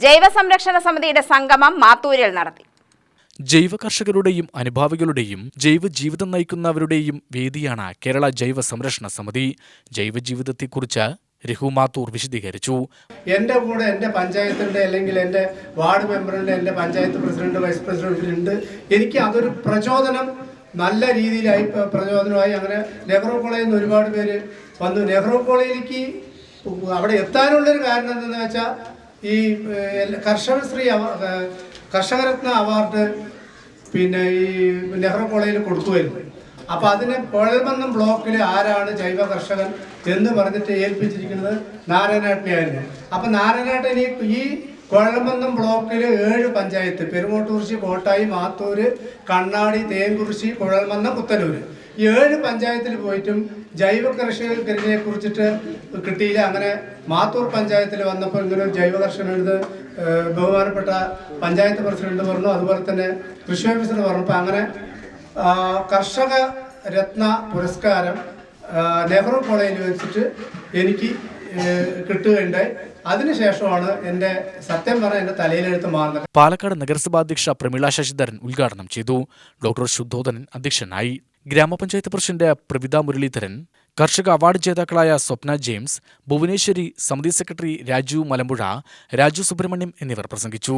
ജൈവ സംരക്ഷണ സമിതിയുടെ സംഗമം മാത്തൂരിൽ നടത്തി. ജൈവ കർഷകരുടെയും അനുഭാവികളുടെയും ജൈവ ജീവിതം നയിക്കുന്നവരുടെയും വേദിയാണ് കേരള ജൈവ സംരക്ഷണ സമിതി. ജൈവ ജീവിതത്തെക്കുറിച്ച് രഘു മാത്തൂർ വിശദീകരിച്ചു. എൻ്റെ കൂടെ എൻ്റെ പഞ്ചായത്തിൻ്റെ അല്ലെങ്കിൽ എൻ്റെ വാർഡ് മെമ്പറുണ്ട്, എൻ്റെ പഞ്ചായത്ത് പ്രസിഡന്റ്, വൈസ് പ്രസിഡന്റ് ഉണ്ട്. എനിക്ക് അതൊരു പ്രചോദനം, നല്ല രീതിയിലായി പ്രചോദനമായി. അങ്ങനെ നെഹ്റു കോളേജിൽ നിന്ന് ഒരുപാട് പേര് വന്നു. നെഹ്റു കോളേജിലേക്ക് അവിടെ എത്താനുള്ളൊരു കാരണം എന്തെന്ന് വെച്ചാൽ ഈ കർഷകരത്ന അവാർഡ് പിന്നെ ഈ നെഹ്റു കോളേജിൽ കൊടുക്കുമായിരുന്നു. അപ്പോൾ അതിന് കുഴൽമന്നം ബ്ലോക്കിൽ ആരാണ് ജൈവ കർഷകൻ എന്ന് പറഞ്ഞിട്ട് ഏൽപ്പിച്ചിരിക്കുന്നത് നാരായണേട്ടനെയായിരുന്നു. അപ്പം നാരായണേട്ടൻ ഈ കുഴൽമന്നം ബ്ലോക്കിൽ 7 പഞ്ചായത്ത്, പെരുങ്ങോട്ടുകുറിശി, കോട്ടായി, മാത്തൂര്, കണ്ണാടി, തേങ്കുറിശി, കുഴൽമന്നം, പുത്തനൂര്, ഈ 7 പഞ്ചായത്തിൽ പോയിട്ടും ജൈവ കർഷകരെ കുറിച്ചിട്ട് കിട്ടിയില്ല. അങ്ങനെ മാത്തൂർ പഞ്ചായത്തിൽ വന്നപ്പോൾ ഇങ്ങനെ ഒരു ജൈവ കർഷകനെടുത്ത് ബഹുമാനപ്പെട്ട പഞ്ചായത്ത് പ്രസിഡന്റ് പറഞ്ഞു, അതുപോലെ തന്നെ കൃഷി ഓഫീസർ പറഞ്ഞപ്പോൾ അങ്ങനെ കർഷക രത്ന പുരസ്കാരം നെഹ്റു കോളേജിൽ വെച്ചിട്ട് എനിക്ക് കിട്ടുകയുണ്ടായി. അതിനുശേഷമാണ് എൻ്റെ സത്യം പറഞ്ഞ എൻ്റെ തലയിലെടുത്ത് മാറുന്നത്. പാലക്കാട് നഗരസഭാ അധ്യക്ഷ പ്രമീള ശശിധരൻ ഉദ്ഘാടനം ചെയ്തു. ഡോക്ടർ ശുദ്ധോധനൻ അധ്യക്ഷനായി. ഗ്രാമപഞ്ചായത്ത് പ്രസിഡന്റ് പ്രവിത മുരളീധരൻ, കർഷക അവാർഡ് ജേതാക്കളായ സ്വപ്ന ജെയിംസ്, ഭുവനേശ്വരി, സമിതി സെക്രട്ടറി രാജു മലമ്പുഴ, രാജു സുബ്രഹ്മണ്യം എന്നിവർ പ്രസംഗിച്ചു.